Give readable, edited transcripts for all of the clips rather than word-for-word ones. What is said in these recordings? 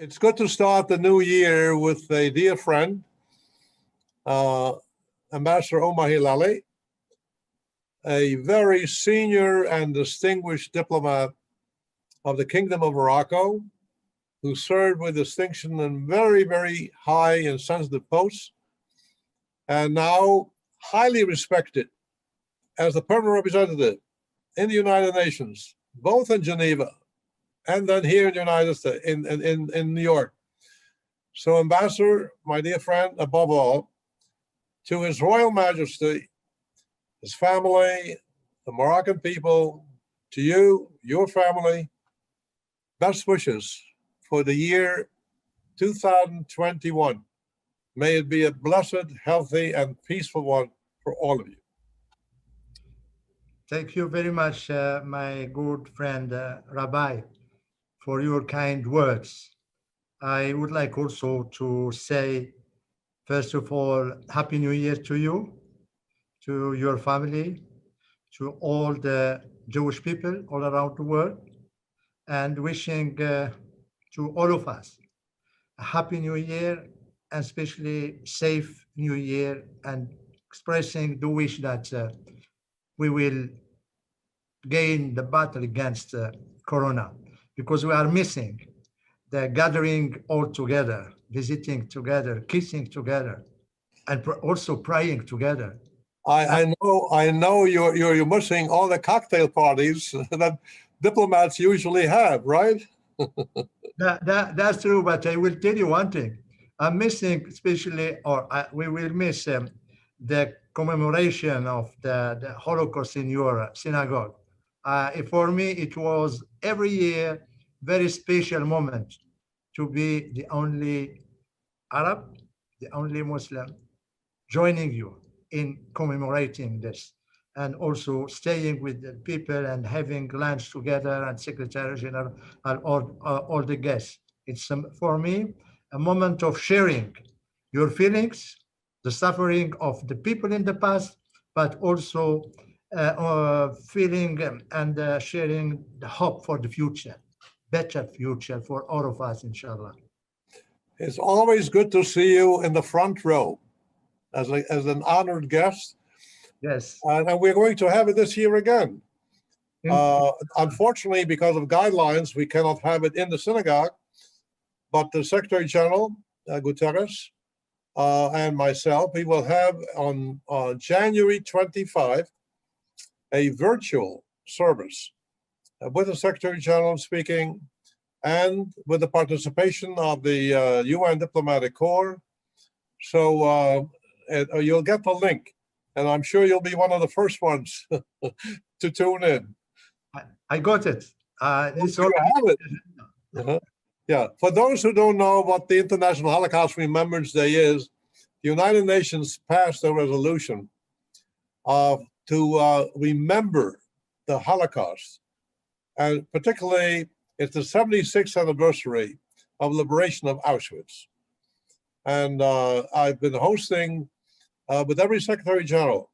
It's good to start the new year with a dear friend, Ambassador Omar Hilale, a very senior and distinguished diplomat of the Kingdom of Morocco, who served with distinction in very, very high and sensitive posts, and now highly respected as the permanent representative in the United Nations, both in Geneva and then here in the United States, in New York. So, Ambassador, my dear friend, above all, to His Royal Majesty, his family, the Moroccan people, to you, your family, best wishes for the year 2021. May it be a blessed, healthy, and peaceful one for all of you. Thank you very much, my good friend, Rabbi, for your kind words. I would like also to say, first of all, Happy New Year to you, to your family, to all the Jewish people all around the world, and wishing to all of us a Happy New Year, and especially safe New Year, and expressing the wish that we will gain the battle against Corona, because we are missing the gathering all together, visiting together, kissing together, and also praying together. I know you're missing all the cocktail parties that diplomats usually have, right? That's true, but I will tell you one thing. I'm missing especially, we will miss the commemoration of the Holocaust in your synagogue. For me, it was every year very special moment to be the only Arab, the only Muslim joining you in commemorating this, and also staying with the people and having lunch together, and Secretary General and all the guests. It's for me a moment of sharing your feelings, the suffering of the people in the past, but also feeling and sharing the hope for the future, better future for all of us, inshallah. It's always good to see you in the front row as an honored guest. Yes. And we're going to have it this year again. Unfortunately, because of guidelines, we cannot have it in the synagogue, but the Secretary General, Guterres, and myself, we will have on January 25 a virtual service with the Secretary General speaking, and with the participation of the UN Diplomatic Corps. So you'll get the link, and I'm sure you'll be one of the first ones to tune in. I got it. You have it. Yeah. For those who don't know what the International Holocaust Remembrance Day is, the United Nations passed a resolution to remember the Holocaust, and particularly it's the 76th anniversary of liberation of Auschwitz. And I've been hosting with every Secretary General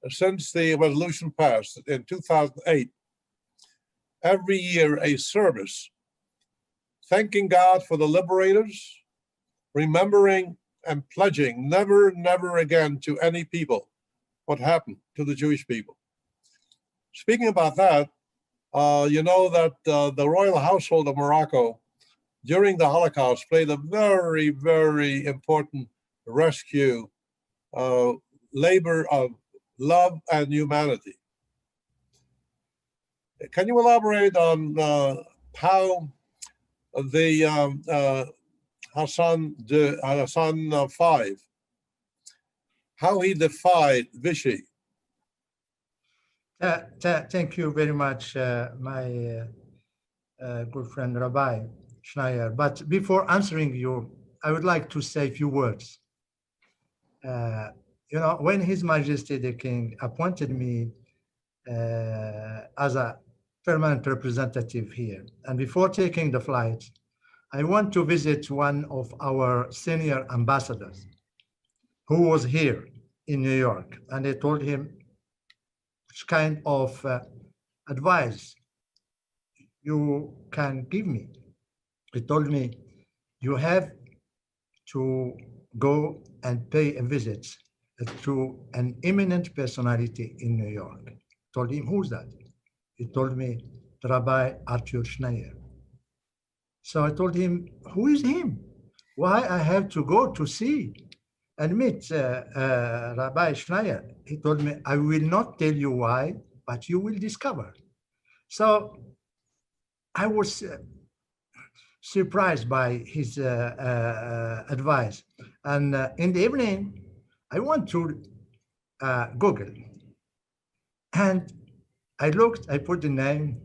since the resolution passed in 2008, every year a service thanking God for the liberators, remembering and pledging never, never again to any people what happened to the Jewish people. Speaking about that, you know that the royal household of Morocco during the Holocaust played a very, very important rescue labor of love and humanity. Can you elaborate on how the Hassan V, how he defied Vichy? Thank you very much, my good friend Rabbi Schneier. But before answering you, I would like to say a few words. You know, when His Majesty the King appointed me as a permanent representative here, and before taking the flight, I went to visit one of our senior ambassadors who was here in New York, and I told him which kind of advice you can give me. He told me, you have to go and pay a visit to an eminent personality in New York. Told him, who's that? He told me, Rabbi Arthur Schneier. So I told him, who is him? Why I have to go to see and meet Rabbi Schneier? He told me, I will not tell you why, but you will discover. So I was surprised by his advice. And in the evening, I went to Google. And I looked, I put the name,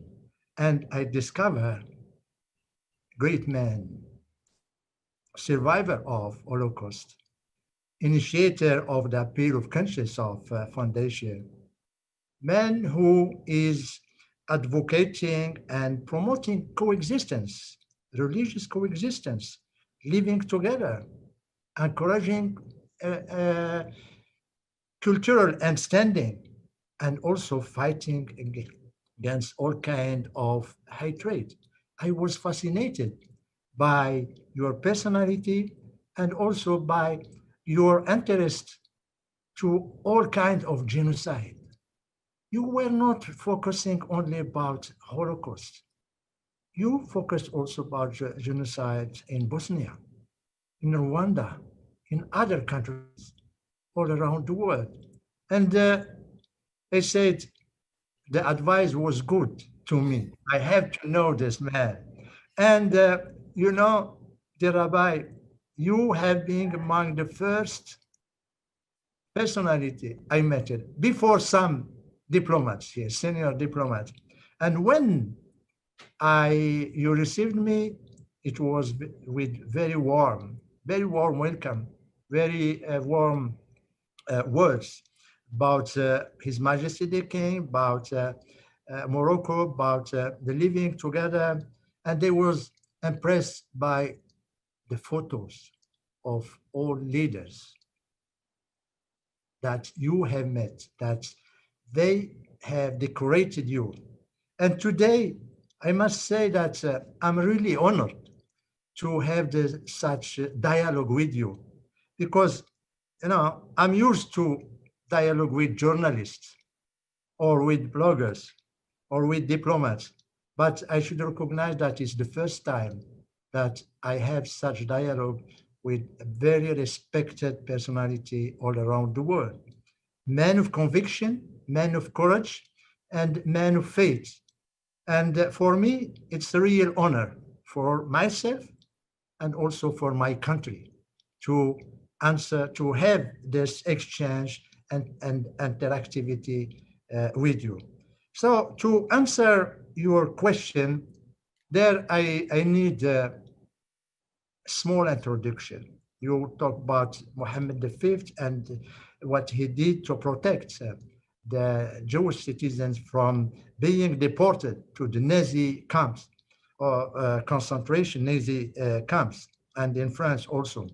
and I discovered great man, survivor of Holocaust, initiator of the Appeal of Conscience of Foundation, man who is advocating and promoting coexistence, religious coexistence, living together, encouraging cultural understanding, and also fighting against all kind of hatred. I was fascinated by your personality and also by your interest to all kinds of genocide. You were not focusing only about Holocaust. You focused also about genocide in Bosnia, in Rwanda, in other countries all around the world. And I said, the advice was good to me. I have to know this man. And you know, the Rabbi, you have been among the first personality I met it before some diplomats here, senior diplomats. And when you received me, it was with very warm welcome, very warm words about His Majesty the King, about Morocco, about the living together. And they was impressed by the photos of all leaders that you have met, that they have decorated you. And today, I must say that I'm really honored to have such dialogue with you, because you know I'm used to dialogue with journalists or with bloggers or with diplomats, but I should recognize that it's the first time that I have such dialogue with a very respected personality all around the world. Man of conviction, man of courage, and man of faith. And for me, it's a real honor for myself and also for my country to answer, to have this exchange and interactivity with you. So to answer your question, there I need a small introduction. You talk about Mohammed V and what he did to protect the Jewish citizens from being deported to the Nazi camps or concentration Nazi camps, and in France also.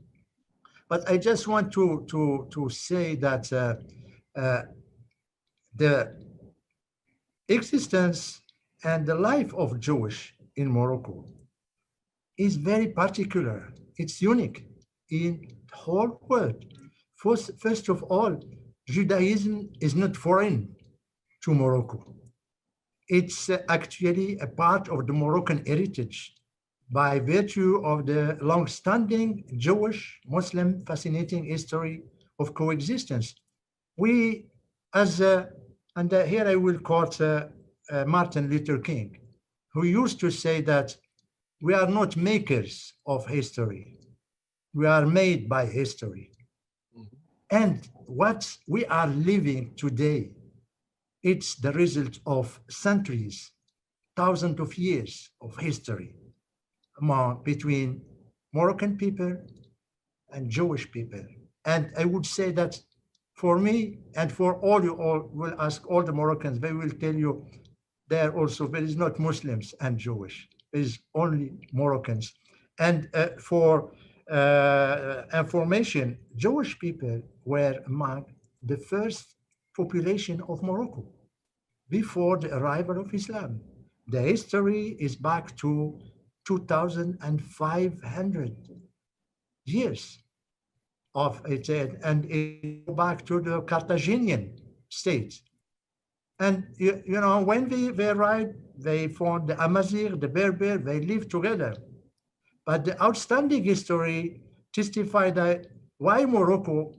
But I just want to say that the existence and the life of Jewish in Morocco is very particular. It's unique in the whole world. First of all, Judaism is not foreign to Morocco. It's actually a part of the Moroccan heritage by virtue of the long-standing Jewish Muslim fascinating history of coexistence. We, and here I will quote Martin Luther King, who used to say that we are not makers of history, we are made by history. And what we are living today, it's the result of centuries, thousands of years of history between Moroccan people and Jewish people. And I would say that for me and for all you all will ask all the Moroccans, they will tell you there also, there is not Muslims and Jewish, there is only Moroccans. And for information, Jewish people were among the first population of Morocco before the arrival of Islam. The history is back to 2,500 years of it, and it go back to the Carthaginian states. And when they arrived, they found the Amazigh, the Berber, they lived together. But the outstanding history testified that why Morocco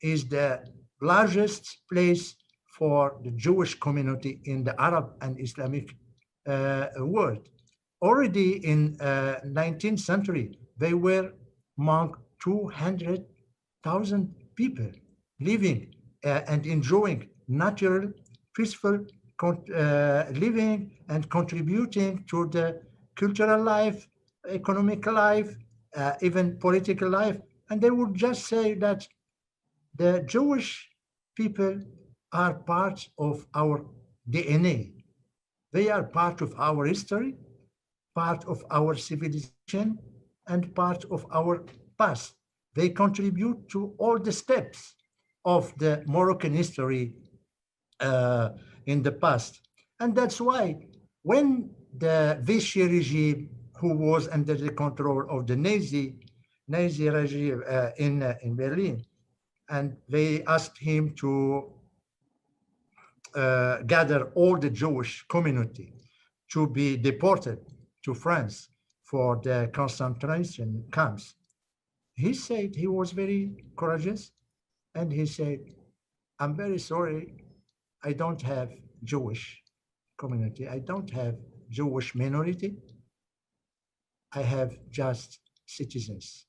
is the largest place for the Jewish community in the Arab and Islamic world. Already in 19th century, they were among 200,000 people living and enjoying natural, peaceful living and contributing to the cultural life, economic life, even political life. And they would just say that the Jewish people are part of our DNA. They are part of our history, part of our civilization, and part of our past. They contribute to all the steps of the Moroccan history in the past. And that's why when the Vichy regime, who was under the control of the Nazi regime in Berlin, and they asked him to gather all the Jewish community to be deported to France for the concentration camps. He said he was very courageous, and he said, I'm very sorry, I don't have Jewish community. I don't have Jewish minority. I have just citizens.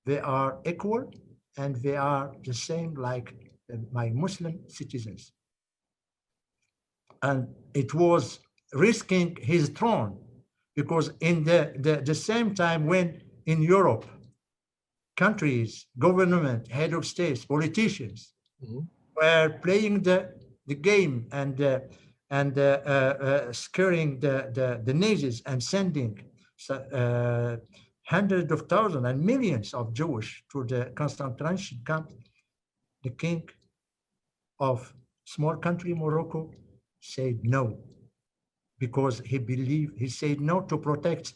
They are equal and they are the same like my Muslim citizens. And it was risking his throne because in the same time when in Europe, countries, government, head of states, politicians were playing the game and scaring the Nazis and sending hundreds of thousands and millions of Jewish to the concentration camp, the king of small country Morocco said no, because he said no to protect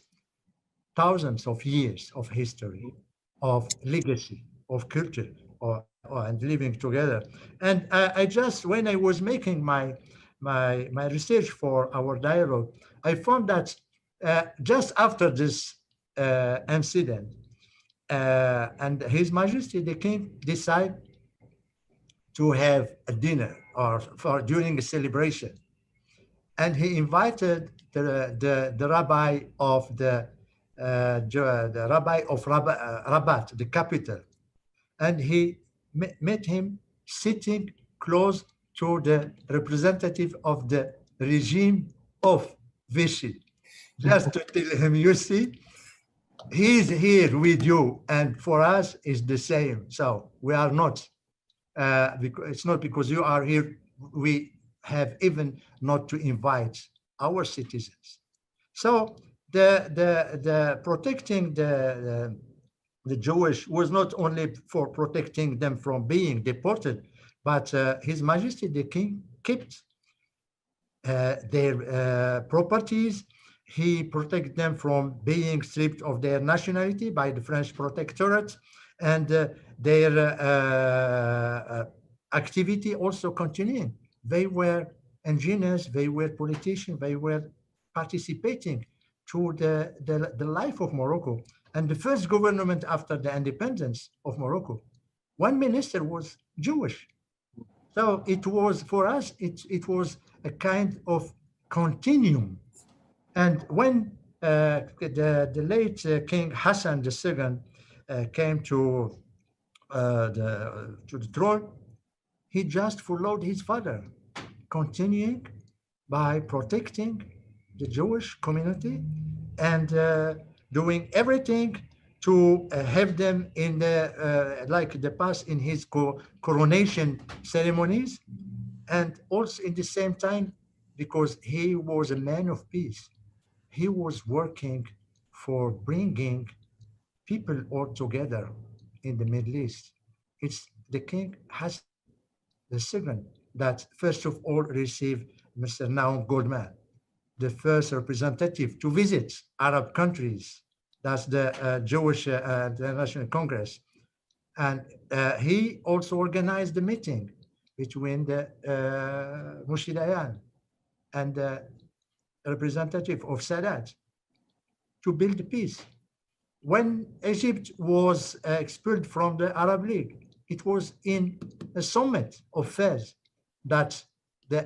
thousands of years of history, of legacy, of culture, and living together. And I just, when I was making my research for our dialogue, I found that just after this incident, and His Majesty the King decided to have a dinner or for during a celebration, and he invited the rabbi of the rabbi of Rabat, the capital, and he met him sitting close to the representative of the regime of Vichy, just to tell him, you see, he's here with you, and for us it's the same. So we are not, because it's not because you are here, we have even not to invite our citizens. So the protecting the Jewish was not only for protecting them from being deported, but His Majesty the King kept their properties. He protected them from being stripped of their nationality by the French protectorate, and their activity also continuing. They were engineers, they were politicians, they were participating to the life of Morocco. And the first government after the independence of Morocco, one minister was Jewish. So it was, for us, it was a kind of continuum. And when the late King Hassan II came to the throne, he just followed his father, continuing by protecting the Jewish community and doing everything to have them in the like the past in his coronation ceremonies, and also in the same time, because he was a man of peace, he was working for bringing people all together in the Middle East. It's the King Hassan II that first of all received Mr. Naum Goldman, the first representative to visit Arab countries That's the Jewish the National Congress. And he also organized the meeting between the Moshe Dayan and the representative of Sadat to build peace. When Egypt was expelled from the Arab League, it was in a summit of Fez that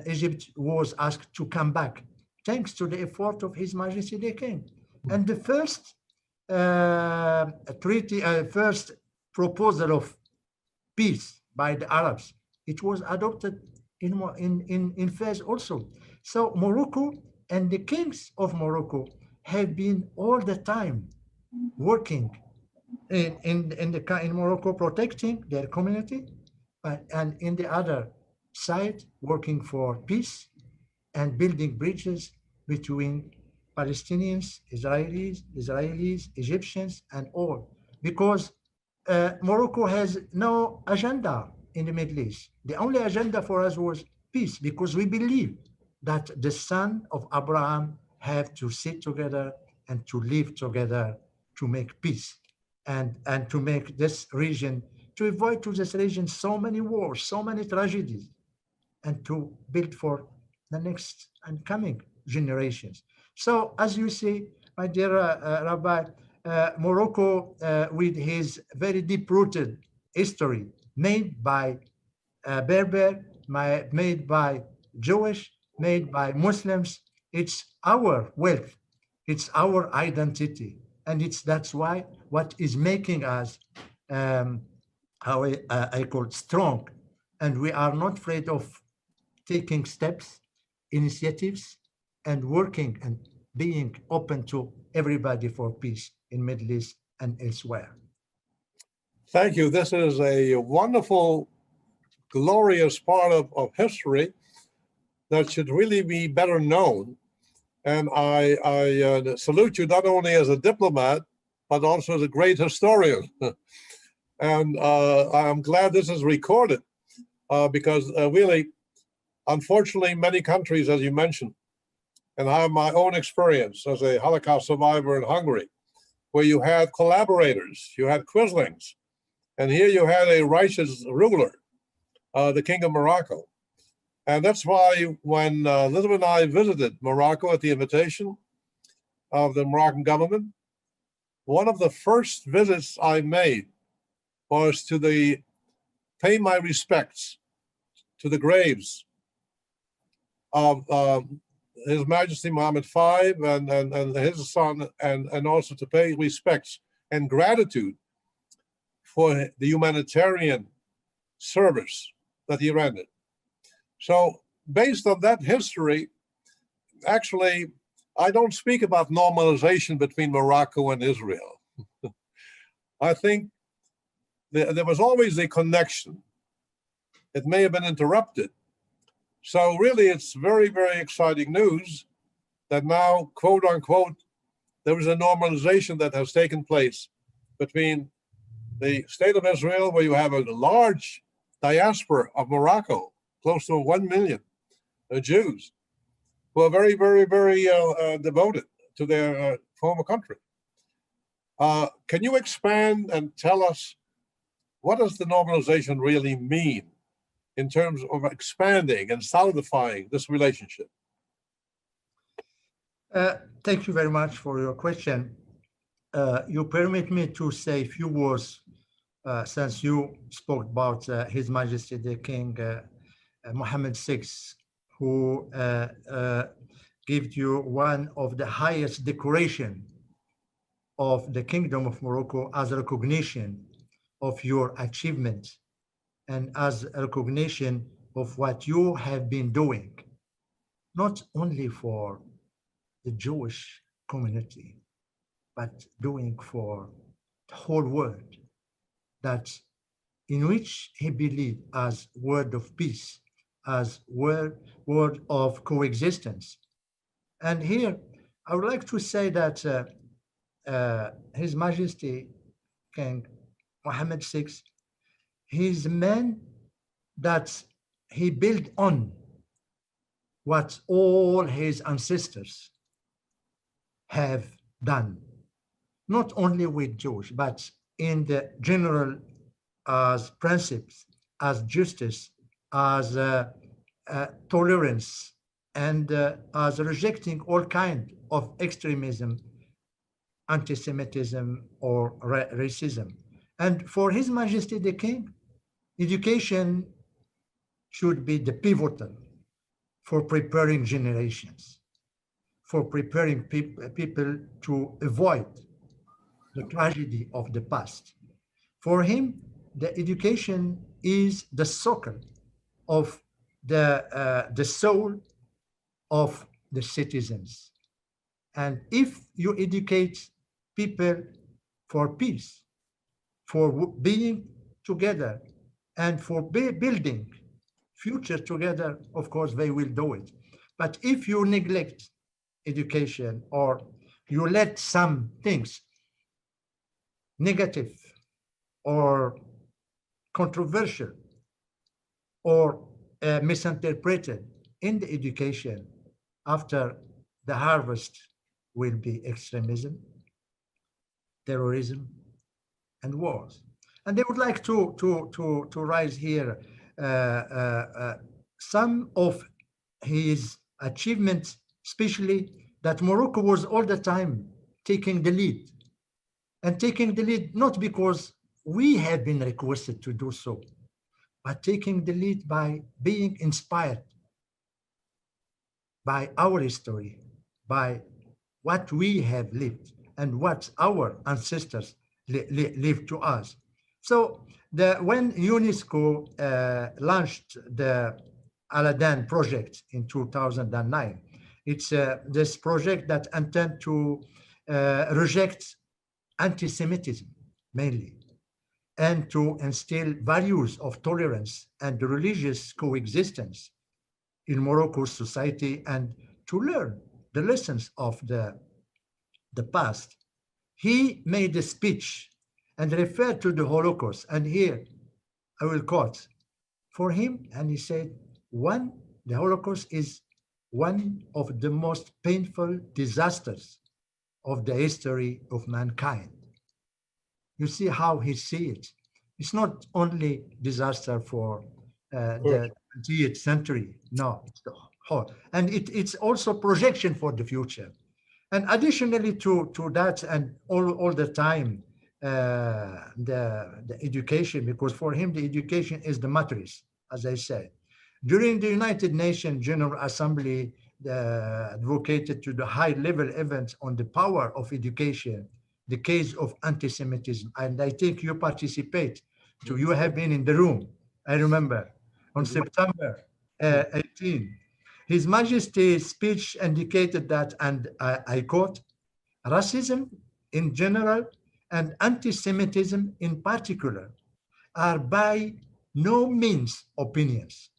Egypt was asked to come back, thanks to the effort of His Majesty the King. And the first first proposal of peace by the Arabs, it was adopted in Fez also. So Morocco and the kings of Morocco have been all the time working in Morocco, protecting their community, and in the other side, working for peace and building bridges between Palestinians, Israelis, Egyptians, and all. Because Morocco has no agenda in the Middle East. The only agenda for us was peace, because we believe that the son of Abraham have to sit together and to live together to make peace and to make this region, to avoid to this region so many wars, so many tragedies, and to build for the next and coming generations. So as you see, my dear Rabbi, Morocco, with his very deep-rooted history, made by Berber, made by Jewish, made by Muslims, it's our wealth, it's our identity, and that's why what is making us how I call it strong, and we are not afraid of taking steps, initiatives, and working and being open to everybody for peace in Middle East and elsewhere. Thank you. This is a wonderful, glorious part of history that should really be better known. And I salute you not only as a diplomat, but also as a great historian. And I'm glad this is recorded because really, unfortunately, many countries, as you mentioned, and I have my own experience as a Holocaust survivor in Hungary, where you had collaborators, you had quislings, and here you had a righteous ruler, the King of Morocco. And that's why when Elizabeth and I visited Morocco at the invitation of the Moroccan government, one of the first visits I made was to pay my respects to the graves of His Majesty Mohammed V and his son, and also to pay respects and gratitude for the humanitarian service that he rendered. So based on that history, actually, I don't speak about normalization between Morocco and Israel. I think there was always a connection. It may have been interrupted. So really, it's very, very exciting news that now, quote unquote, there is a normalization that has taken place between the state of Israel, where you have a large diaspora of Morocco, close to 1 million Jews, who are very, very, very devoted to their former country. Can you expand and tell us what does the normalization really mean in terms of expanding and solidifying this relationship? Thank you very much for your question. You permit me to say a few words since you spoke about His Majesty the King Mohammed VI, who gave you one of the highest decoration of the Kingdom of Morocco as a recognition of your achievement and as a recognition of what you have been doing, not only for the Jewish community, but doing for the whole world, that in which he believed as word of peace, as word of coexistence. And here, I would like to say that His Majesty King Mohammed VI, he's a man that he built on what all his ancestors have done. not only with Jews, but in the general as principles, as justice, as tolerance, and as rejecting all kind of extremism, anti-Semitism, or racism. And for His Majesty the King, education should be the pivotal for preparing generations, for preparing people to avoid the tragedy of the past. For him, the education is the socle of the soul of the citizens. And if you educate people for peace, for being together, and for building future together, of course, they will do it. But if you neglect education, or you let some things negative or controversial or misinterpreted in the education, after the harvest will be extremism, terrorism, and wars. And they would like to raise here some of his achievements, especially that Morocco was all the time taking the lead, and taking the lead not because we have been requested to do so, but taking the lead by being inspired by our history, by what we have lived and what our ancestors lived to us. So when UNESCO launched the Aladdin project in 2009, it's this project that intend to reject anti-Semitism mainly, and to instill values of tolerance and religious coexistence in Morocco's society, and to learn the lessons of the past. He made a speech and referred to the Holocaust. And here I will quote for him, and he said, the Holocaust is one of the most painful disasters of the history of mankind. You see how he sees it. It's not only disaster for the 20th century. No, it's the whole. And it's also projection for the future. And additionally to that, and all the time, the education, because for him, the education is the matrix, as I said. During the United Nations General Assembly, advocated to the high-level events on the power of education, the case of anti-Semitism, and I think you participate. So you have been in the room, I remember, on September 18. His Majesty's speech indicated that, and I quote, racism in general and anti-Semitism in particular are by no means opinions.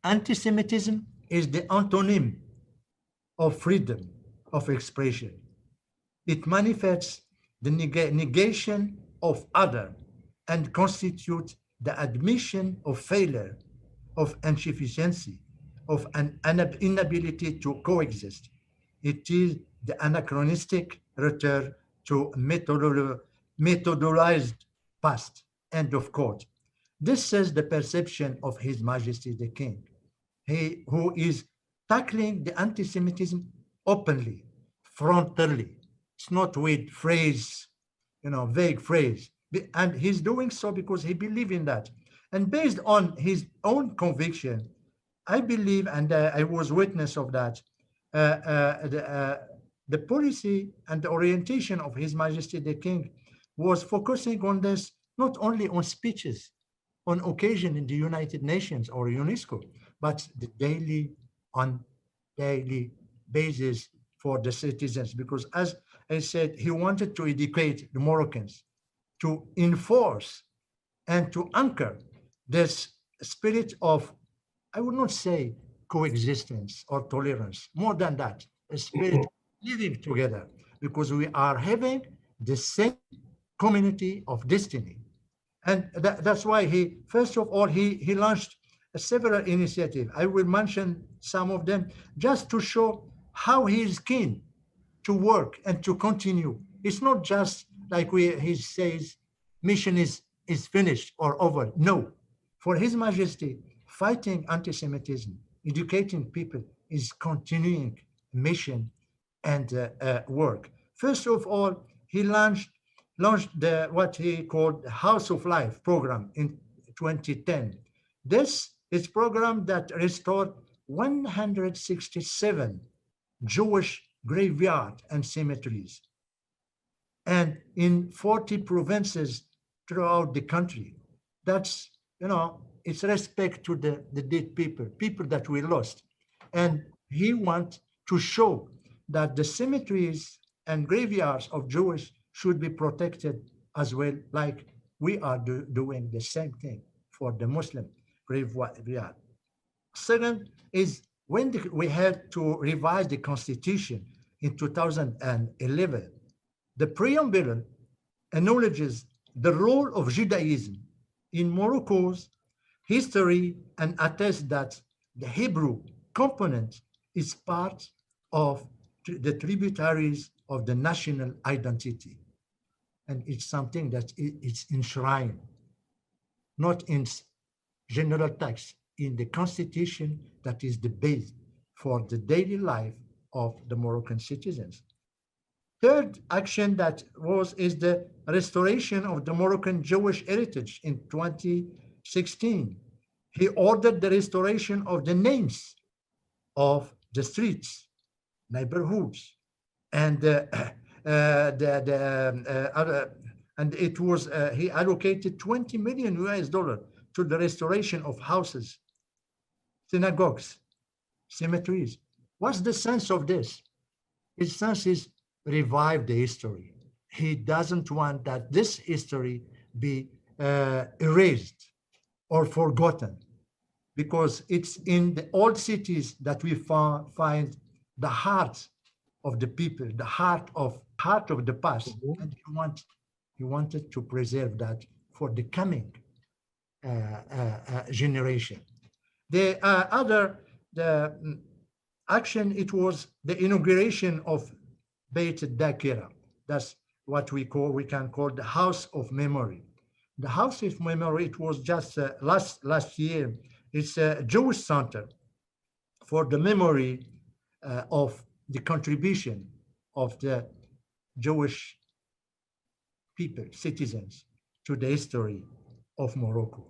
Anti-Semitism is the antonym of freedom of expression. It manifests the negation of other and constitutes the admission of failure, of insufficiency, of an inability to coexist. It is the anachronistic return to methodolized past. End of quote. This is the perception of His Majesty the King, he who is tackling the anti-Semitism openly, frontally. It's not with phrase, vague phrase. And he's doing so because he believes in that. And based on his own conviction, I believe, and I was witness of that, the policy and the orientation of His Majesty the King was focusing on this, not only on speeches, on occasion in the United Nations or UNESCO, but on daily basis for the citizens. Because as I said, he wanted to educate the Moroccans, to enforce and to anchor this spirit of, I would not say coexistence or tolerance, more than that, a spirit of living together, because we are having the same community of destiny. And that's why first of all, he launched several initiatives. I will mention some of them just to show how he is keen to work and to continue. It's not just like he says, mission is finished or over. No, for His Majesty, fighting anti-Semitism, educating people is continuing mission and work. First of all, he launched what he called House of Life program in 2010. This is a program that restored 167 Jewish graveyards and cemeteries, and in 40 provinces throughout the country. That's, it's respect to the dead people that we lost. And he wants to show that the cemeteries and graveyards of Jewish should be protected as well, like we are doing the same thing for the Muslim graveyard. Second is when we had to revise the constitution in 2011, the preamble acknowledges the role of Judaism in Morocco's history and attests that the Hebrew component is part of the tributaries of the national identity. And it's something that it's enshrined, not in general text, in the constitution that is the base for the daily life of the Moroccan citizens. Third action is the restoration of the Moroccan Jewish heritage in 2016. He ordered the restoration of the names of the streets, neighborhoods, and he allocated 20 million US dollars to the restoration of houses, synagogues, cemeteries. What's the sense of this? His sense is revive the history. He doesn't want that this history be erased or forgotten, because it's in the old cities that we find the heart of the people, the heart of the past. Mm-hmm. And he wanted to preserve that for the coming generation. The action, it was the inauguration of Beit Dakira. That's what we can call the House of Memory. The House of Memory, it was just last year. It's a Jewish center for the memory of the contribution of the Jewish people, citizens, to the history of Morocco.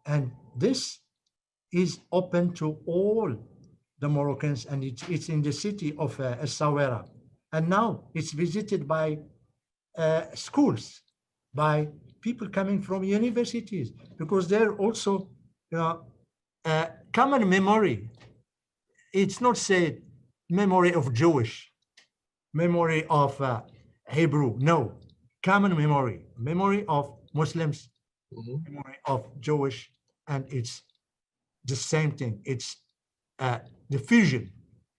And this is open to all the Moroccans, and it's in the city of Essaouira. And now it's visited by schools, by people coming from universities, because they're also common memory. It's not said memory of Jewish, memory of Hebrew, no. Common memory of Muslims, mm-hmm. Memory of Jewish, and it's the same thing. It's the fusion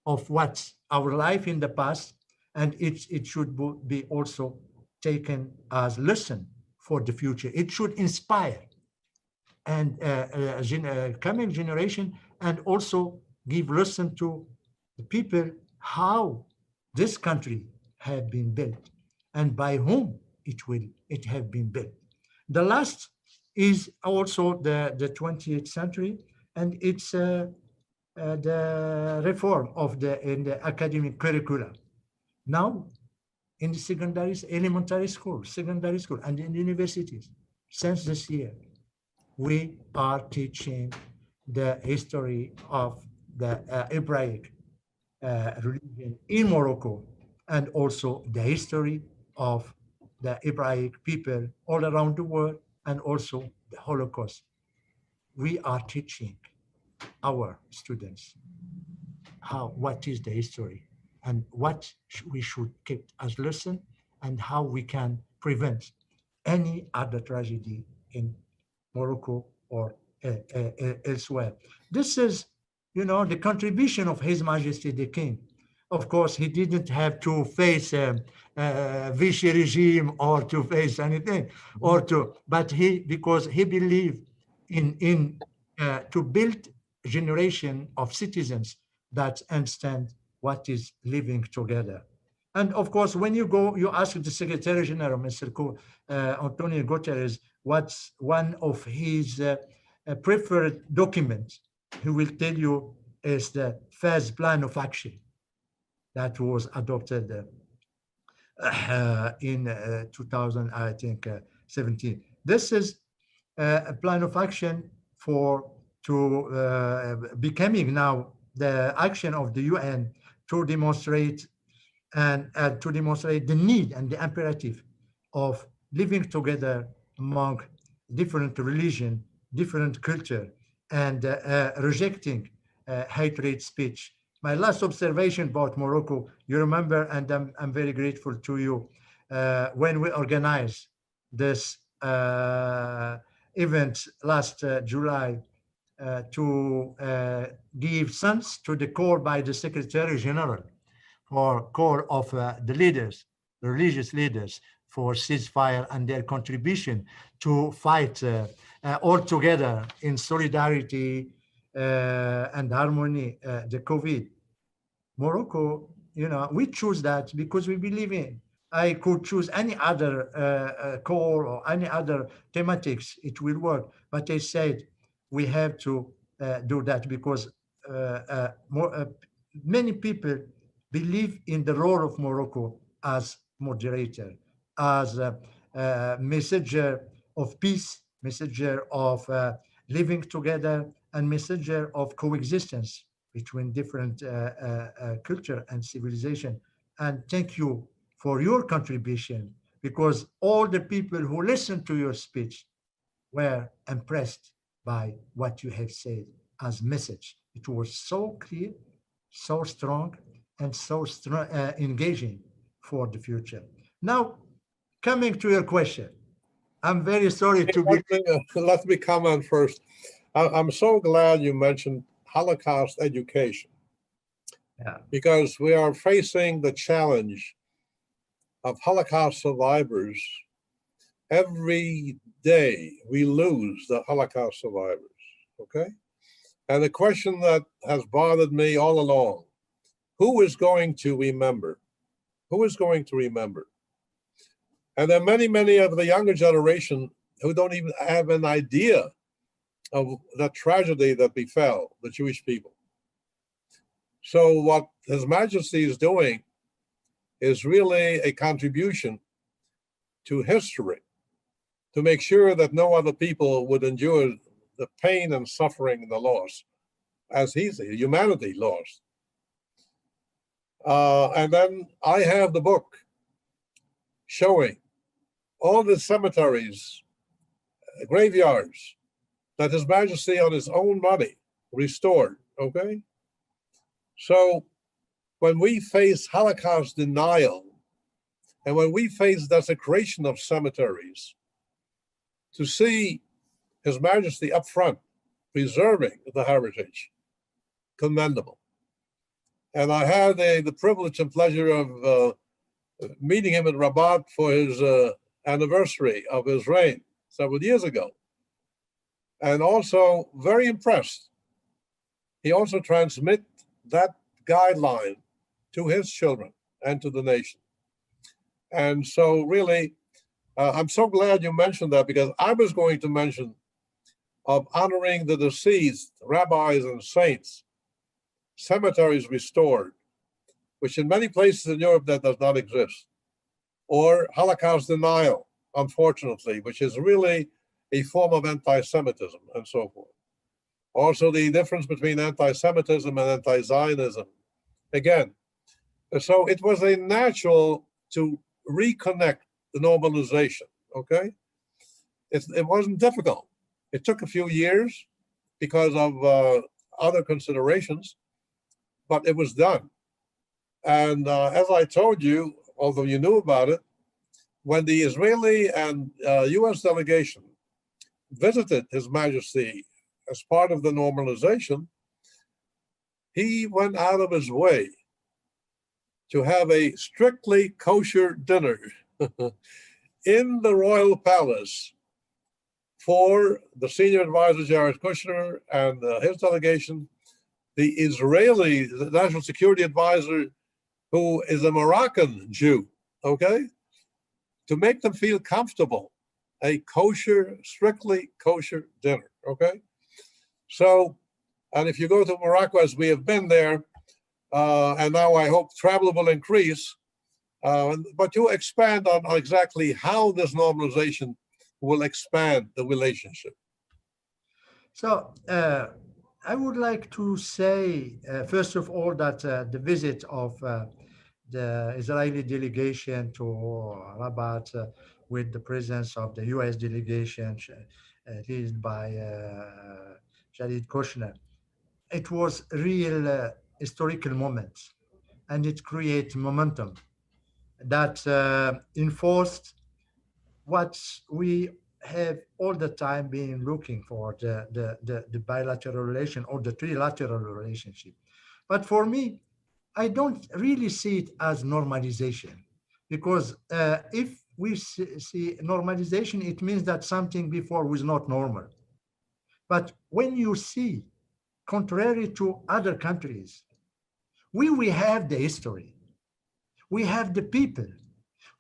of what's our life in the past, and it should be also taken as lesson for the future. It should inspire and coming generation, and also give lesson to the people how this country have been built and by whom it have been built. The last is also the 20th century, and it's the reform in the academic curricula. Now, in the elementary school, secondary school, and in universities, since this year, we are teaching the history of the Hebraic religion in Morocco, and also the history of the Hebraic people all around the world, and also the Holocaust. We are teaching our students what is the history and what we should keep as lesson, and how we can prevent any other tragedy in Morocco or elsewhere. This is, the contribution of His Majesty the King. Of course, he didn't have to face Vichy regime or to face anything, but because he believed in to build a generation of citizens that understand what is living together. And of course, when you go, you ask the Secretary General, Mr. Antonio Guterres, what's one of his preferred documents. He will tell you is the first plan of action that was adopted in 2000, I think, 17. This is a plan of action to becoming now the action of the UN to demonstrate to demonstrate the need and the imperative of living together among different religion, different culture, and rejecting hatred speech. My last observation about Morocco, you remember, and I'm very grateful to you, when we organized this event last July to give sense to the call by the Secretary General for call of the leaders, the religious leaders, for ceasefire and their contribution to fight all together in solidarity and harmony the COVID. Morocco, we choose that because we believe in. I could choose any other call or any other thematics, it will work. But I said we have to do that because many people believe in the role of Morocco as moderator, as a messenger of peace, messenger of living together, and messenger of coexistence between different culture and civilization. And thank you for your contribution, because all the people who listened to your speech were impressed by what you have said as message. It was so clear, so strong, and so engaging for the future. Now, coming to your question, I'm very sorry to be. Let me comment first. I'm so glad you mentioned Holocaust education, because we are facing the challenge of Holocaust survivors. Every day we lose the Holocaust survivors, okay? And the question that has bothered me all along, who is going to remember? Who is going to remember? And there are many, many of the younger generation who don't even have an idea of the tragedy that befell the Jewish people. So what His Majesty is doing is really a contribution to history, to make sure that no other people would endure the pain and suffering and the loss as humanity lost. And then I have the book showing all the cemeteries, graveyards that His Majesty on his own money restored, okay? So when we face Holocaust denial and when we face desecration of cemeteries, to see His Majesty up front preserving the heritage, commendable. And I had the privilege and pleasure of meeting him in Rabat for his anniversary of his reign several years ago. And also very impressed. He also transmit that guideline to his children and to the nation. And so really, I'm so glad you mentioned that, because I was going to mention of honoring the deceased, rabbis and saints, cemeteries restored, which in many places in Europe that does not exist, or Holocaust denial, unfortunately, which is really a form of anti-Semitism and so forth. Also the difference between anti-Semitism and anti-Zionism. Again, so it was a natural to reconnect the normalization, okay? It wasn't difficult. It took a few years because of other considerations, but it was done. And as I told you, although you knew about it, when the Israeli and US delegation visited His Majesty as part of the normalization, he went out of his way to have a strictly kosher dinner in the royal palace for the senior advisor, Jared Kushner, and his delegation, the Israeli, the national security advisor, who is a Moroccan Jew, okay, to make them feel comfortable, a kosher, strictly kosher dinner, okay? So, and if you go to Morocco, as we have been there, and now I hope travel will increase, but you expand on exactly how this normalization will expand the relationship. So I would like to say, first of all, that the visit of the Israeli delegation to Rabat with the presence of the US delegation led by Jared Kushner, it was a real historical moment, and it created momentum that enforced what we have all the time been looking for, the bilateral relation or the trilateral relationship. But for me, I don't really see it as normalization, because if we see normalization, it means that something before was not normal. But when you see, contrary to other countries, we have the history, we have the people,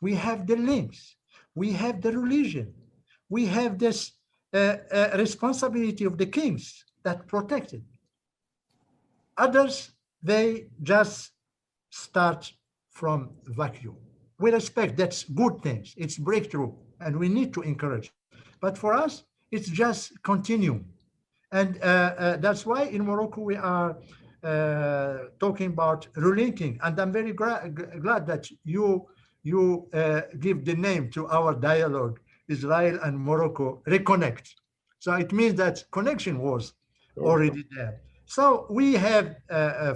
we have the links, we have the religion, we have this responsibility of the kings that protected. Others, they just start from vacuum. We respect that's good things, it's breakthrough, and we need to encourage. But for us, it's just continuum. And that's why in Morocco we are talking about relinking. And I'm very glad that you give the name to our dialogue, Israel and Morocco Reconnect. So it means that connection was already there. So we have a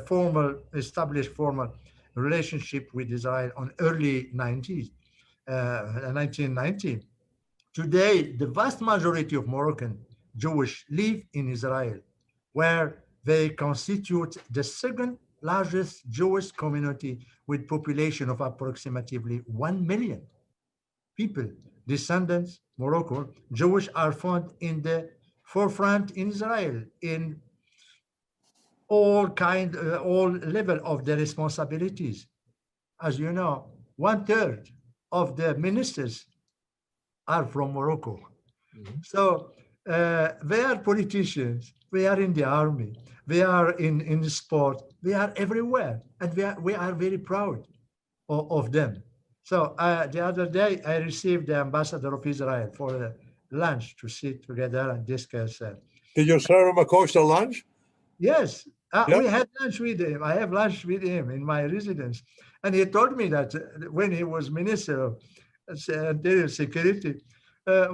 established formal relationship with Israel on early 1990. Today, the vast majority of Moroccan Jewish live in Israel, where they constitute the second largest Jewish community with population of approximately 1 million people. Descendants, Morocco, Jewish are found in the forefront in Israel in all level of the responsibilities. As you know, 1/3 of the ministers are from Morocco. So they are politicians, they are in the army, they are in the sport, they are everywhere, and we are very proud of them. So the other day, I received the ambassador of Israel for a lunch to sit together and discuss. Did you serve him a kosher lunch? Yes, Yeah. we had lunch with him. I have lunch with him in my residence. And he told me that when he was Minister of Interior Security,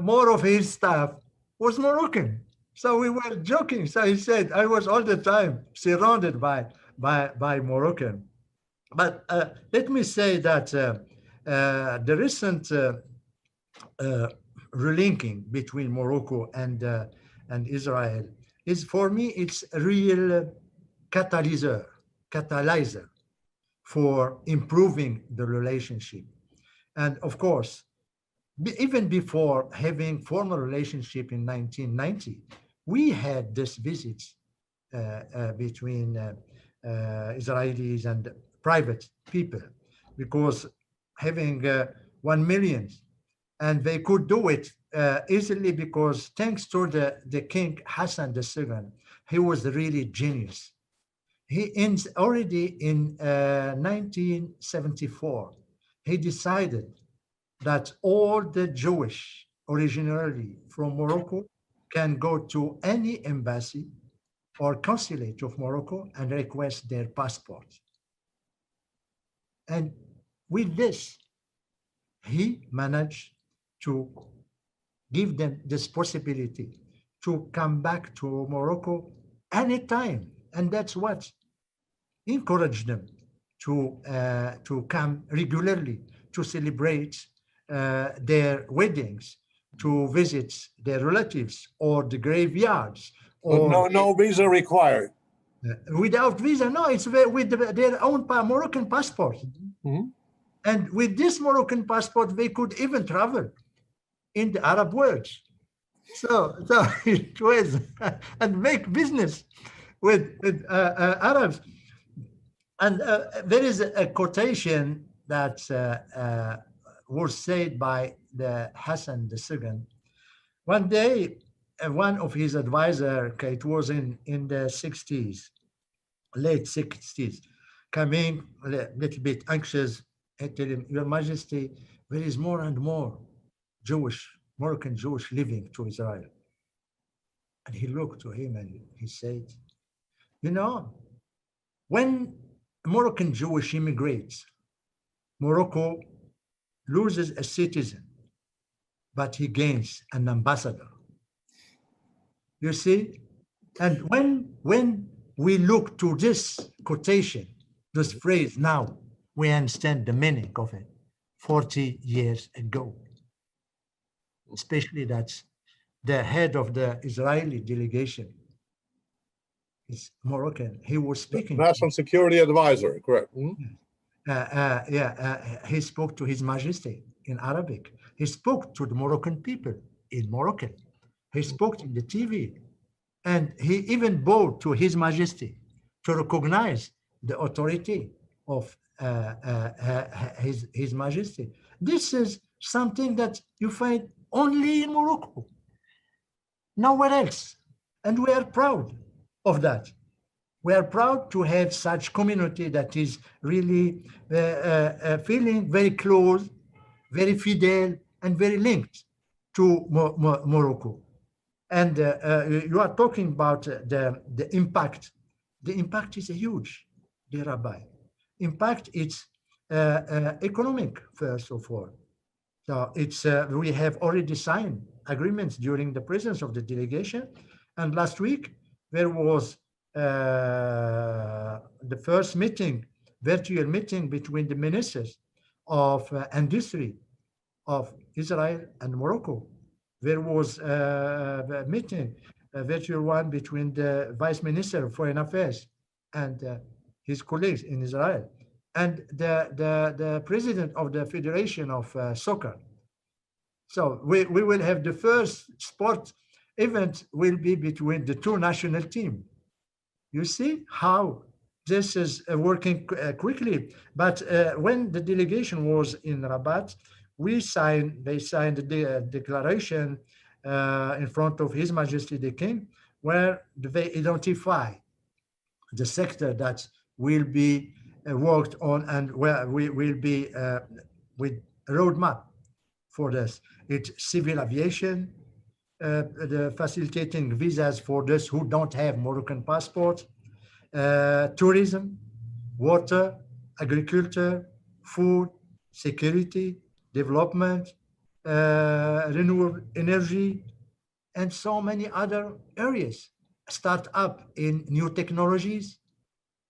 more of his staff was Moroccan. So we were joking. So he said, I was all the time surrounded by Moroccan. But let me say that the recent relinking between Morocco and Israel is, for me, it's a real catalyzer for improving the relationship. And of course, even before having formal relationship in 1990, we had this visits between Israelis and private people, because having 1 million, and they could do it easily because thanks to the King Hassan II, he was really genius. He ends already in 1974, he decided that all the Jewish originally from Morocco can go to any embassy or consulate of Morocco and request their passport. And with this, he managed to give them this possibility to come back to Morocco anytime. And that's what encouraged them to come regularly to celebrate their weddings, to visit their relatives or the graveyards. Or no visa required. Without visa, no, it's with their own Moroccan passport. Mm-hmm. And with this Moroccan passport, they could even travel in the Arab world. So it was, and make business with Arabs. And there is a quotation that was said by the Hassan II. One day, one of his advisor, okay, it was in the 60s, late 60s, coming a little bit anxious and tell him, Your Majesty, there is more and more Moroccan Jewish living to Israel. And he looked to him and he said, you know, when Moroccan Jewish immigrates, Morocco loses a citizen, but he gains an ambassador. You see? And when we look to this quotation, this phrase now, we understand the meaning of it 40 years ago. Especially that the head of the Israeli delegation is Moroccan. He was speaking. National Security Advisor, correct. He spoke to His Majesty in Arabic. He spoke to the Moroccan people in Moroccan. He spoke in the TV. And he even bowed to His Majesty to recognize the authority of His Majesty. This is something that you find only in Morocco, nowhere else. And we are proud of that. We are proud to have such community that is really feeling very close, very fidel, and very linked to Morocco. And you are talking about the impact. The impact is huge, dear Rabbi. Impact is economic, first of all. So it's we have already signed agreements during the presence of the delegation. And last week, there was the first meeting, virtual meeting between the ministers of industry of Israel and Morocco. There was a meeting, a virtual one between the Vice Minister of Foreign Affairs and his colleagues in Israel, and the President of the Federation of Soccer. So we will have the first sport event will be between the two national teams. You see how this is working quickly. But when the delegation was in Rabat, they signed the declaration in front of His Majesty the King, where they identify the sector that will be worked on and where we will be with a roadmap for this. It's civil aviation, the facilitating visas for those who don't have Moroccan passports, tourism, water, agriculture, food, security, development, renewable energy, and so many other areas. Start up in new technologies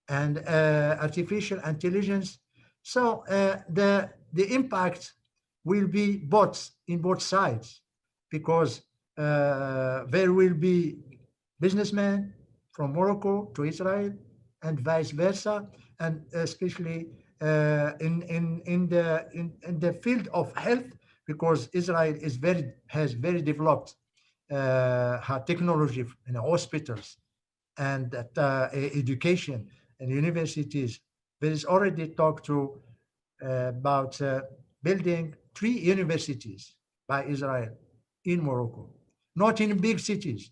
and artificial intelligence. So the impact will be both in both sides, because there will be businessmen from Morocco to Israel and vice versa, and especially in the field of health, because Israel has very developed technology in hospitals and education and universities. There is already talk to about building 3 universities by Israel in Morocco, not in big cities,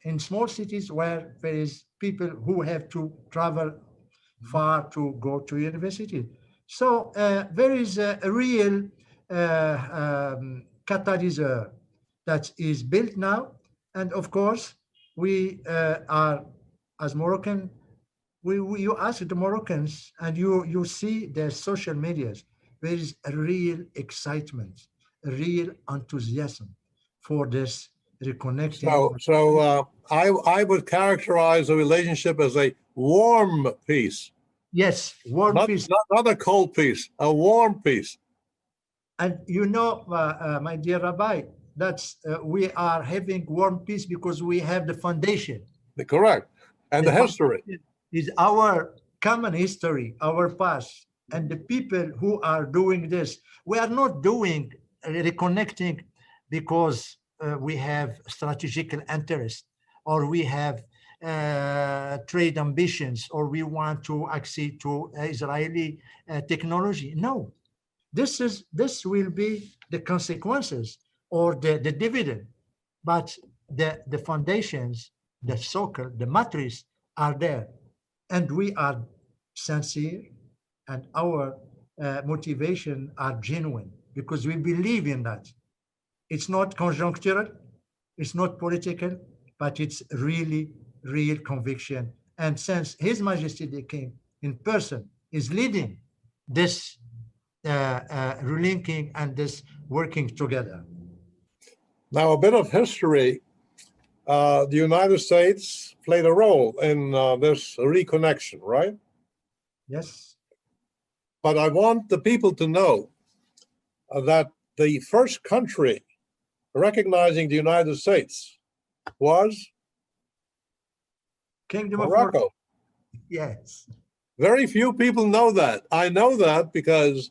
in small cities where there is people who have to travel far to go to university. So there is a real catalyzer that is built now. And of course, we are, as Moroccan, you ask the Moroccans and you see their social medias, there is a real excitement, a real enthusiasm for this reconnecting. So I would characterize the relationship as a warm peace. Yes, warm peace. Not a cold peace, a warm peace. And you know, my dear Rabbi, that's we are having warm peace because we have the foundation. Correct. And the history is our common history, our past, and the people who are doing this. We are not doing reconnecting because we have strategic interest or we have trade ambitions, or we want to accede to Israeli technology. No, this will be the consequences or the dividend, but the foundations, the circle, the matrix are there, and we are sincere, and our motivation are genuine because we believe in that. It's not conjunctural, it's not political, but it's really real conviction. And since His Majesty the King in person is leading this relinking and this working together. Now, a bit of history. The United States played a role in this reconnection, right? Yes. But I want the people to know that the first country recognizing the United States was Kingdom of Morocco. Morocco. Yes. Very few people know that. I know that because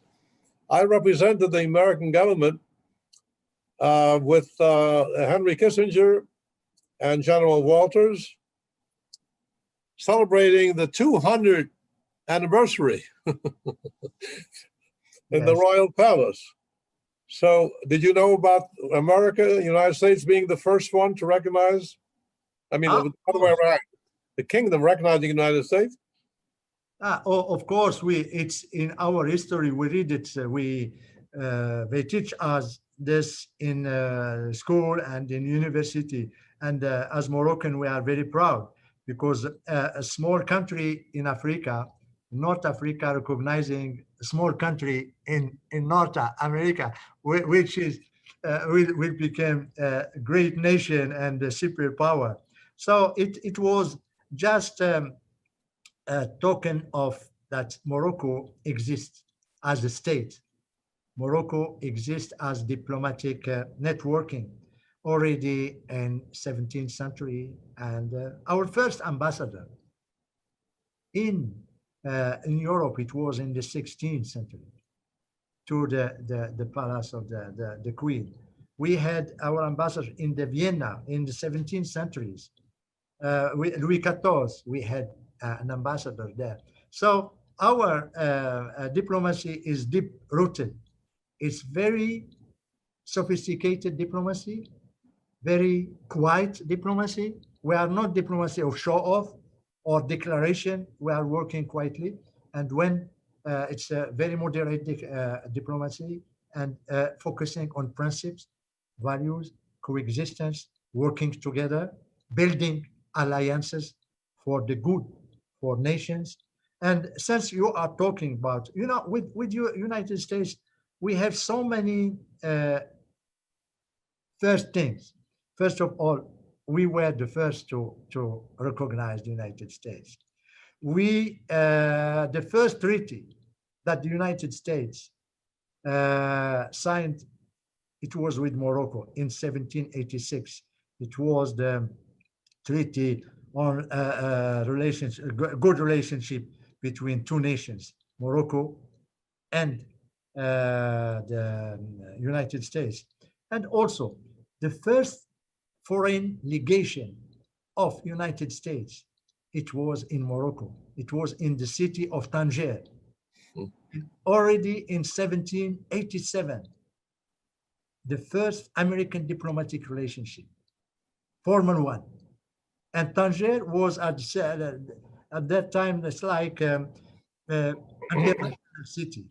I represented the American government with Henry Kissinger and General Walters, celebrating the 200th anniversary in the Royal Palace. So did you know about America, United States being the first one to recognize? I mean, the other way around, the kingdom recognizing the United States? Of course, it's in our history. We read it. They teach us this in school and in university. And as Moroccan, we are very proud because a small country in Africa, North Africa, recognizing a small country in North America, which is will become a great nation and a superpower. So it was just a token of that Morocco exists as a state. Morocco exists as diplomatic networking already in 17th century, and our first ambassador in Europe, it was in the 16th century to the palace of the Queen. We had our ambassador in the Vienna in the 17th centuries. Louis XIV, we had an ambassador there. So our diplomacy is deep rooted. It's very sophisticated diplomacy, very quiet diplomacy. We are not diplomacy of show off or declaration. We are working quietly. And when it's a very moderate diplomacy and focusing on principles, values, coexistence, working together, building alliances for the good for nations. And since you are talking about, with your United States, we have so many first things. First of all, we were the first to recognize the United States. The first treaty that the United States signed, it was with Morocco in 1786. It was the treaty on good relationship between two nations, Morocco and the United States. And also the first foreign legation of United States, it was in Morocco. It was in the city of Tangier. Already in 1787, the first American diplomatic relationship, formal one. And Tangier was at that time, it's like a city.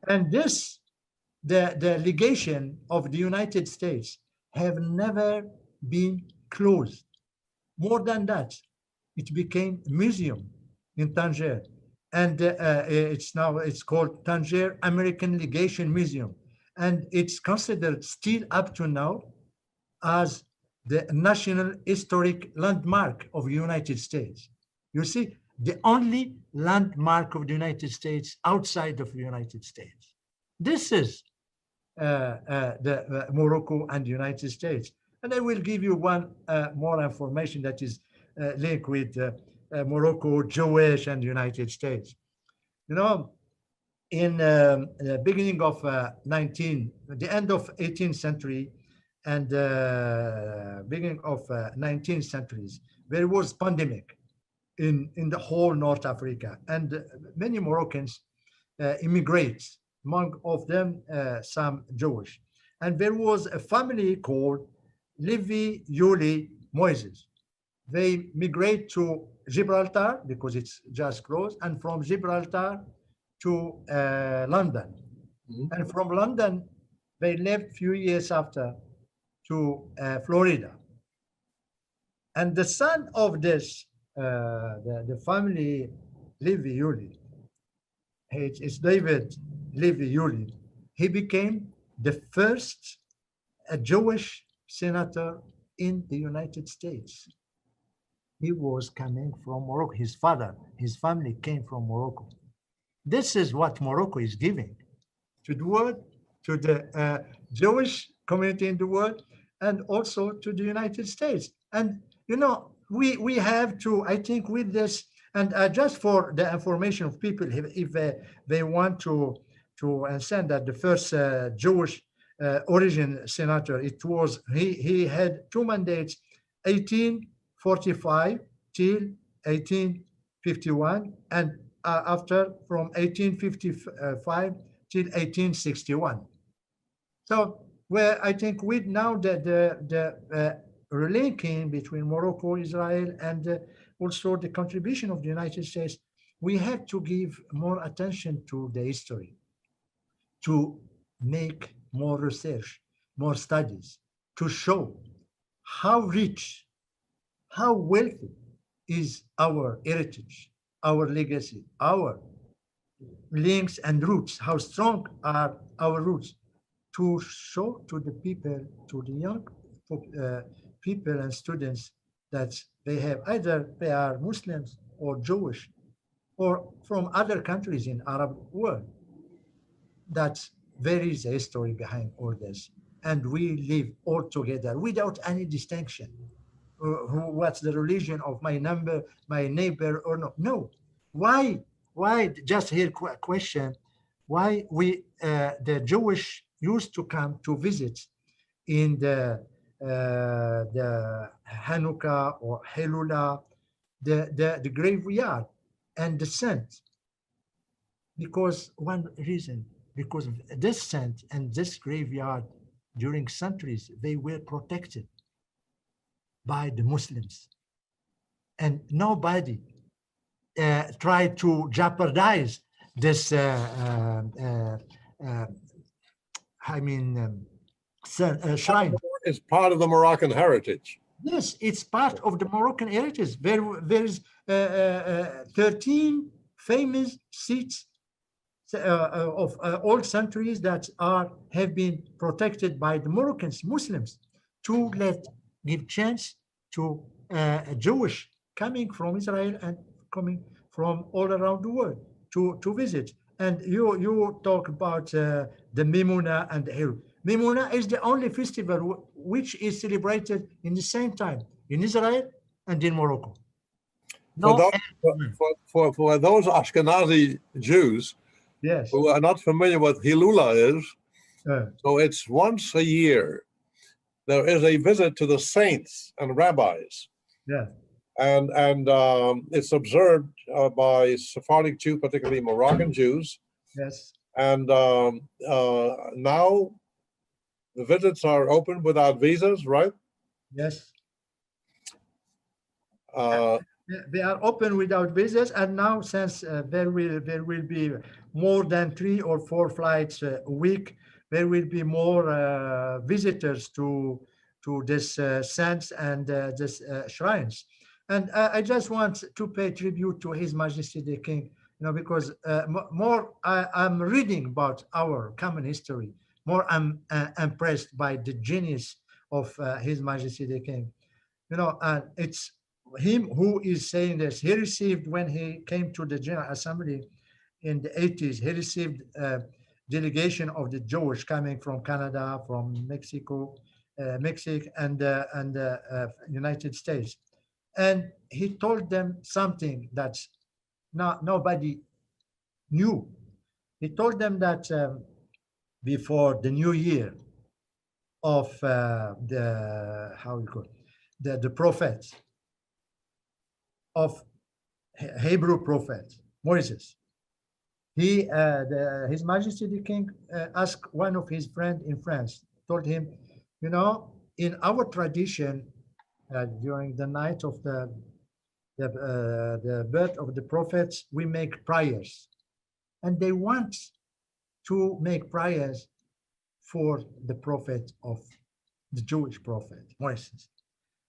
And this, the legation of the United States have never been closed. More than that, it became a museum in Tangier. And it's called Tangier American Legation Museum. And it's considered still up to now as the national historic landmark of the United States. You see, the only landmark of the United States outside of the United States. This is the Morocco and the United States. And I will give you one more information that is linked with Morocco, Jewish, and the United States. In the beginning of the end of 18th century and beginning of 19th centuries, there was pandemic in the whole North Africa, and many Moroccans immigrate, among of them some Jewish. And there was a family called Levi Yuli Moises. They migrate to Gibraltar because it's just close, and from Gibraltar to London. And from London, they left few years after to Florida. And the son of this, the family Levi Yuli, it's David Levi Yuli. He became the first Jewish senator in the United States. He was coming from Morocco. His father, his family came from Morocco. This is what Morocco is giving to the world, to the Jewish community in the world, and also to the United States. And, you know, we have to, I think with this, and just for the information of people, if they want to understand that the first Jewish origin senator, it was, he had 2 mandates, 1845 till 1851, and after from 1855 till 1861. So where I think with now the linking between Morocco, Israel, and also the contribution of the United States, we have to give more attention to the history, to make more research, more studies, to show how rich, how wealthy is our heritage, our legacy, our links and roots, how strong are our roots, to show to the people, to the young people and students that they have either they are Muslims or Jewish or from other countries in Arab world, that there is a history behind all this, and we live all together without any distinction. What's the religion of my neighbor or no? No. Why? Just here question. Why we the Jewish used to come to visit in the Hanukkah or Hilale, the graveyard and the saint, because one reason, because of this saint and this graveyard during centuries, they were protected by the Muslims, and nobody tried to jeopardize this shrine. It's part of the Moroccan heritage. Yes, it's part of the Moroccan heritage. There's 13 famous seats of old centuries that have been protected by the Moroccans, Muslims, to give chance to Jewish coming from Israel and coming from all around the world to visit. And you talk about the Mimuna and the Hiru. Mimuna is the only festival which is celebrated in the same time in Israel and in Morocco. For those Ashkenazi Jews, yes, who are not familiar with Hilale is, so it's once a year. There is a visit to the saints and rabbis. Yeah. And it's observed by Sephardic Jews, particularly Moroccan Jews. Yes. And now the visits are open without visas, right? Yes. They are open without visas, and now since there will be more than 3 or 4 flights a week, there will be more visitors to this saints and this shrines. And I just want to pay tribute to His Majesty the King, because more I'm reading about our common history, more I'm impressed by the genius of His Majesty the King. And it's him who is saying this. He received, when he came to the General Assembly in the 80s, he received a delegation of the Jewish coming from Canada, from Mexico, and United States. And he told them something that nobody knew. He told them that before the new year of the prophets, of Hebrew prophet Moses. His Majesty the King asked one of his friends in France, told him, you know, in our tradition, during the night of the birth of the prophets, we make prayers, and they want to make prayers for the prophet of the Jewish prophet Moses.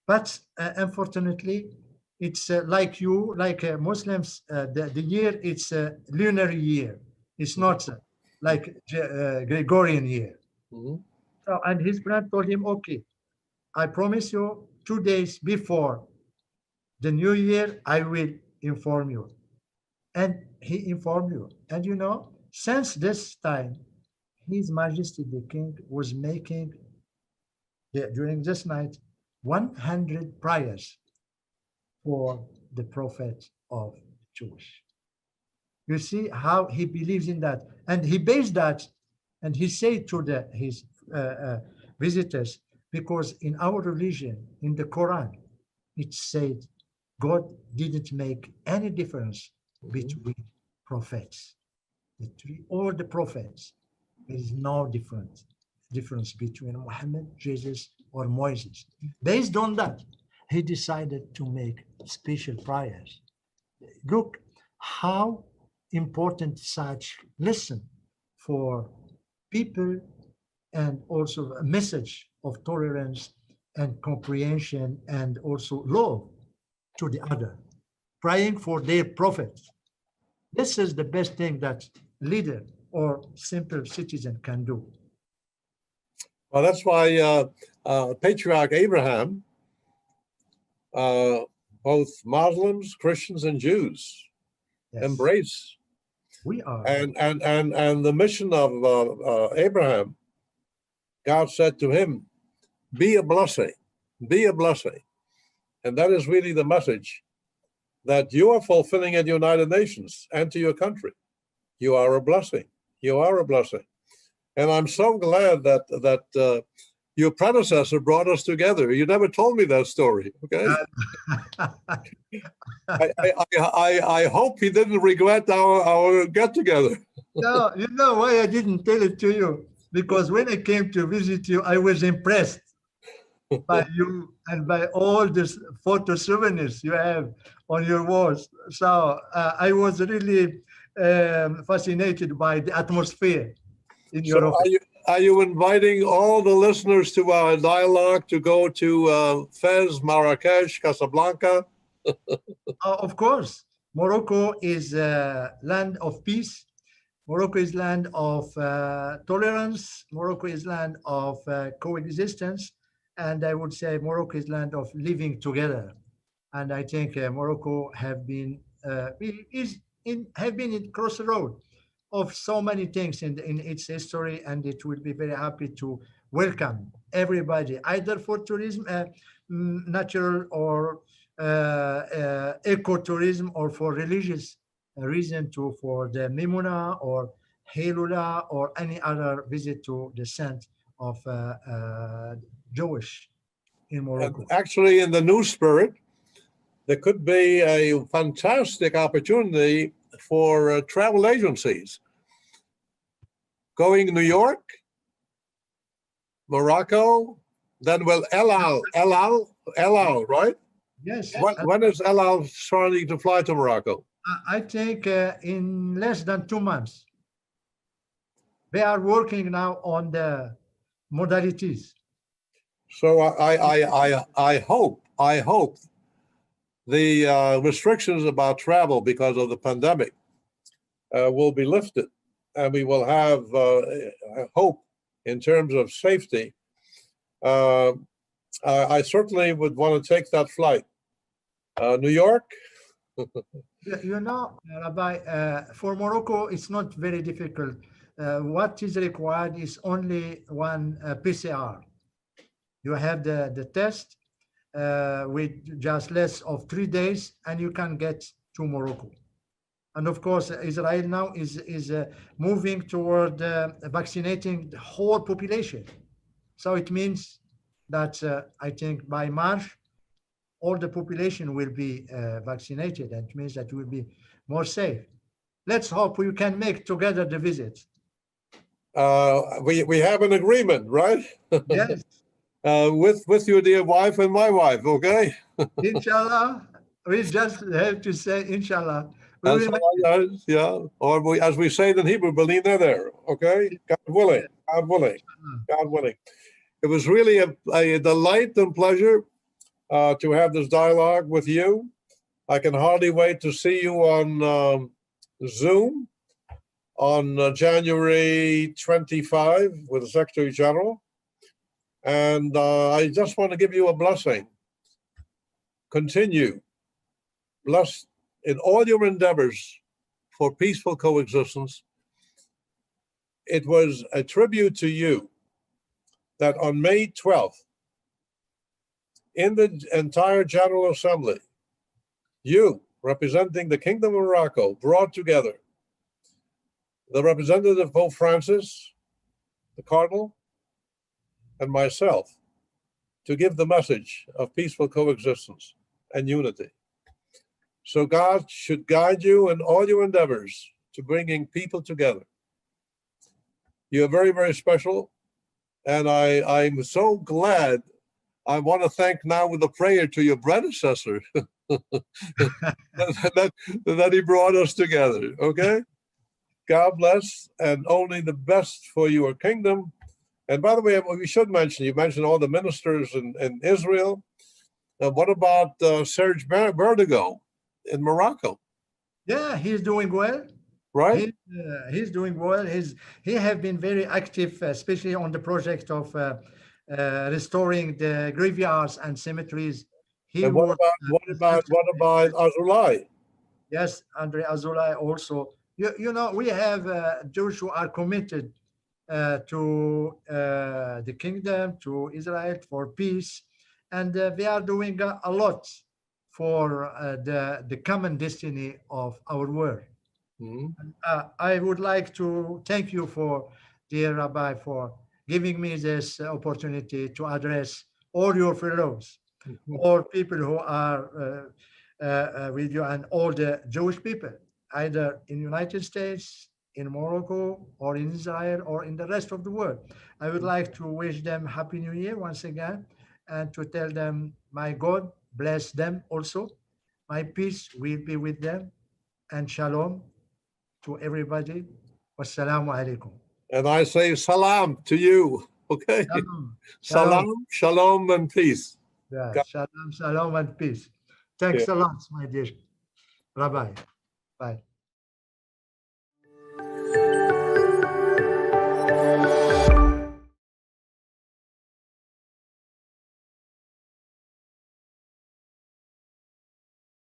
But unfortunately, it's like you, like Muslims, the year, it's a lunar year. It's not like Gregorian year. Mhm. So, and his friend told him, okay, I promise you 2 days before the new year, I will inform you. And he informed you. And you know, since this time, His Majesty the King was making, during this night, 100 prayers for the prophet of Jewish. You see how he believes in that, and he based that, and he said to his visitors, because in our religion, in the Quran, it said God didn't make any difference between prophets. All the prophets, there is no difference between Muhammad, Jesus, or Moses. Based on that, he decided to make special prayers. Look how important such lesson for people, and also a message of tolerance and comprehension and also love to the other, praying for their prophet. This is the best thing that leader or simple citizen can do. Well, that's why Patriarch Abraham, both Muslims, Christians, and Jews Yes, embrace. we are. And the mission of Abraham, God said to him, be a blessing, be a blessing. And that is really the message that you are fulfilling at the United Nations and to your country. You are a blessing. You are a blessing. And I'm so glad that your predecessor brought us together. You never told me that story, okay? I hope he didn't regret our get-together. No, you know why I didn't tell it to you? Because when I came to visit you, I was impressed by you and by all these photo souvenirs you have on your walls. So I was really fascinated by the atmosphere in your So office. are you inviting all the listeners to our dialogue to go to Fez, Marrakesh, Casablanca? Of course, Morocco is a land of peace. Morocco is land of tolerance. Morocco is land of coexistence. And I would say Morocco is land of living together. And I think Morocco have been in crossroad of so many things in its history, and it will be very happy to welcome everybody, either for tourism, natural or ecotourism, or for religious reason for the Mimuna or Hilale or any other visit to the saint of Jewish in Morocco. And actually, in the new spirit, there could be a fantastic opportunity for travel agencies. Going to New York, Morocco, then Hilale, right? Yes. When is Hilale starting to fly to Morocco? I think in less than 2 months. They are working now on the modalities. So I hope the restrictions about travel because of the pandemic will be lifted, and we will have hope in terms of safety. I certainly would want to take that flight. New York? You know, Rabbi, for Morocco, it's not very difficult. What is required is only one PCR. You have the test with just less of 3 days, and you can get to Morocco. And of course, Israel now is moving toward vaccinating the whole population. So it means that I think by March, all the population will be vaccinated, and it means that we'll be more safe. Let's hope we can make together the visit. We have an agreement, right? Yes, With your dear wife and my wife, okay? inshallah. We just have to say inshallah. We That's will all I got, yeah. Or as we say in Hebrew, believe there, okay? God willing, God willing, God willing. It was really a delight and pleasure to have this dialogue with you. I can hardly wait to see you on Zoom on January 25 with the Secretary General. And I just want to give you a blessing. Continue, blessed in all your endeavors for peaceful coexistence. It was a tribute to you that on May 12th, in the entire General Assembly, you, representing the Kingdom of Morocco, brought together the representative of Pope Francis, the Cardinal, and myself to give the message of peaceful coexistence and unity. So God should guide you in all your endeavors to bringing people together. You're very, very special. And I'm so glad. I want to thank now with a prayer to your predecessor that he brought us together. Okay? God bless, and only the best for your kingdom. And by the way, we should mention, you mentioned all the ministers in Israel. What about Serge Vertigo in Morocco? Yeah, he's doing well. Right? He's doing well. He have been very active, especially on the project of restoring the graveyards and cemeteries. He And what about Azulai? Yes, Andre Azulai also. You know, we have Jews who are committed to the kingdom, to Israel, for peace, and they are doing a lot for the common destiny of our world. I would like to thank you dear Rabbi, for giving me this opportunity to address all your fellows, all people who are with you, and all the Jewish people, either in United States, in Morocco, or in Israel, or in the rest of the world. I would like to wish them Happy New Year once again, and to tell them, my God bless them also. My peace will be with them, and shalom to everybody. Wassalamu alaikum. And I say salam to you. Okay? Shalom. Salam, shalom, and peace. Yeah, shalom, shalom, and peace. Thanks a lot, my dear Rabbi. Bye.